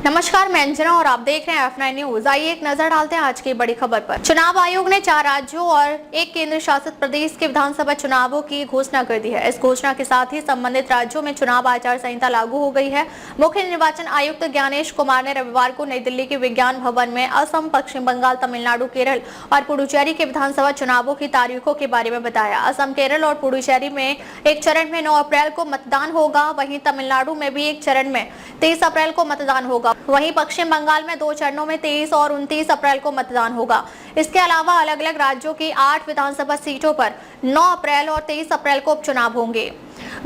नमस्कार, मैं अंजना और आप देख रहे हैं F9 न्यूज। आइए एक नजर डालते हैं आज की बड़ी खबर पर। चुनाव आयोग ने 4 राज्यों और एक केंद्र शासित प्रदेश के विधानसभा चुनावों की घोषणा कर दी है। इस घोषणा के साथ ही संबंधित राज्यों में चुनाव आचार संहिता लागू हो गई है। मुख्य निर्वाचन आयुक्त ज्ञानेश कुमार ने रविवार को नई दिल्ली के विज्ञान भवन में असम, पश्चिम बंगाल, तमिलनाडु, केरल और पुडुचेरी के विधानसभा चुनावों की तारीखों के बारे में बताया। असम, केरल और पुडुचेरी में एक चरण में 9 अप्रैल को मतदान होगा। वहीं तमिलनाडु में भी एक चरण में 23 अप्रैल को मतदान होगा। वहीं पश्चिम बंगाल में 2 चरणों में 23 और 29 अप्रैल को मतदान होगा। इसके अलावा अलग अलग राज्यों की 8 विधानसभा सीटों पर 9 अप्रैल और 23 अप्रैल को उपचुनाव होंगे।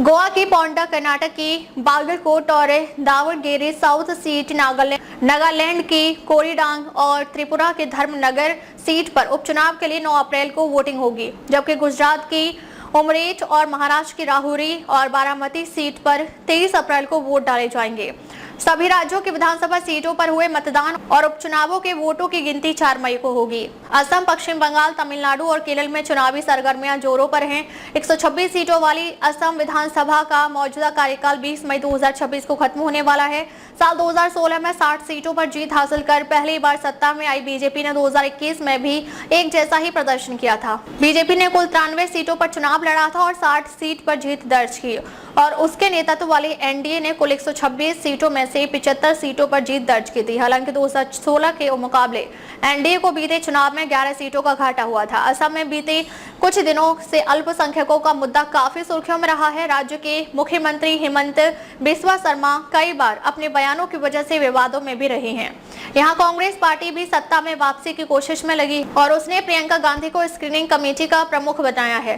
गोवा की पोंडा, कर्नाटक की बागलकोट और दावणगेरे साउथ सीट, नागालैंड की कोरीडांग और त्रिपुरा के धर्मनगर सीट पर उपचुनाव के लिए 9 अप्रैल को वोटिंग होगी, जबकि गुजरात की उमरेठ और महाराष्ट्र की राहुरी और बारामती सीट पर 23 अप्रैल को वोट डाले जाएंगे। सभी राज्यों की विधानसभा सीटों पर हुए मतदान और उपचुनावों के वोटों की गिनती 4 मई को होगी। असम, पश्चिम बंगाल, तमिलनाडु और केरल में चुनावी सरगर्मियां जोरों पर हैं। 126 सीटों वाली असम विधानसभा का मौजूदा कार्यकाल 20 मई 2026 को खत्म होने वाला है। साल 2016 में 60 सीटों पर जीत हासिल कर पहली बार सत्ता में आई बीजेपी ने 2021 में भी एक जैसा ही प्रदर्शन किया था। बीजेपी ने कुल 93 सीटों पर चुनाव लड़ा था और 60 सीट पर जीत दर्ज की और उसके नेतृत्व वाली एनडीए ने कुल 126 सीटों में से 75 सीटों पर जीत दर्ज की थी। हालांकि 2016 के मुकाबले एनडीए को बीते चुनाव में 11 सीटों का घाटा हुआ था। असम में बीते कुछ दिनों से अल्पसंख्यकों का मुद्दा काफी सुर्खियों में रहा है। राज्य के मुख्यमंत्री हिमंत बिस्वा शर्मा कई बार अपने बयानों की वजह से विवादों में भी रहे हैं। यहाँ कांग्रेस पार्टी भी सत्ता में वापसी की कोशिश में लगी और उसने प्रियंका गांधी को स्क्रीनिंग कमेटी का प्रमुख बताया है।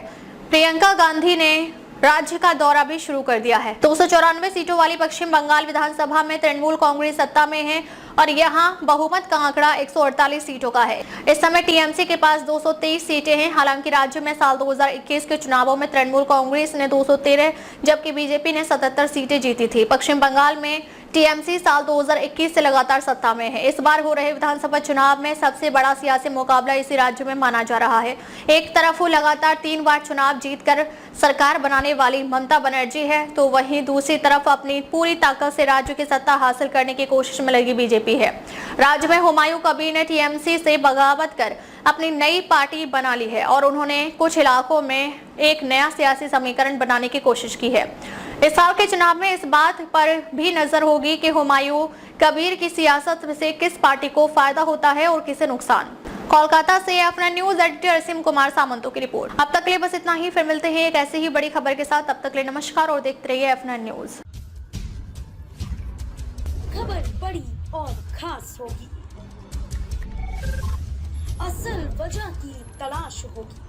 प्रियंका गांधी ने राज्य का दौरा भी शुरू कर दिया है। 294 सीटों वाली पश्चिम बंगाल विधानसभा में तृणमूल कांग्रेस सत्ता में है और यहां बहुमत का आंकड़ा 148 सीटों का है। इस समय टीएमसी के पास 223 सीटें हैं। हालांकि राज्य में साल 2021 के चुनावों में तृणमूल कांग्रेस ने 213 जबकि बीजेपी ने 77 सीटें जीती थी। पश्चिम बंगाल में टीएमसी साल 2021 से लगातार सत्ता में है। इस बार हो रहे विधानसभा चुनाव में सबसे बड़ा सियासी मुकाबला इसी राज्य में माना जा रहा है। एक तरफ वो लगातार 3 बार चुनाव जीतकर सरकार बनाने वाली ममता बनर्जी है, तो वहीं दूसरी तरफ अपनी पूरी ताकत से राज्य की सत्ता हासिल करने की कोशिश में लगी बीजेपी है। राज्य में हुमायूं कबीर ने टीएमसी से बगावत कर अपनी नई पार्टी बना ली है और उन्होंने कुछ इलाकों में एक नया सियासी समीकरण बनाने की कोशिश की है। इस साल के चुनाव में इस बात पर भी नजर होगी कि हुमायूं कबीर की सियासत से किस पार्टी को फायदा होता है और किसे नुकसान। कोलकाता से F9 न्यूज एडिटर असीम कुमार सामंतों की रिपोर्ट। अब तक के लिए बस इतना ही। फिर मिलते हैं एक ऐसे ही बड़ी खबर के साथ। तब तक के लिए नमस्कार और देखते रहिए F9 न्यूज। खबर बड़ी और खास होगी, असल वजह की तलाश होगी,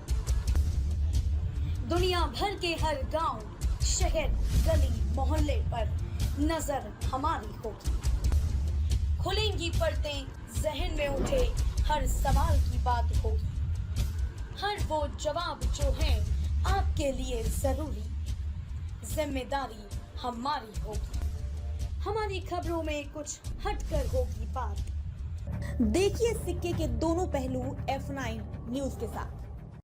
दुनिया भर के हर गांव, शहर, गली, मोहल्ले पर नजर हमारी होगी। खुलेंगी पर्दें, जहन में उठे हर सवाल की बात होगी, हर वो जवाब जो है आपके लिए जरूरी, जिम्मेदारी हमारी होगी। हमारी खबरों में कुछ हटकर होगी बात। देखिए सिक्के के दोनों पहलू F9 न्यूज के साथ।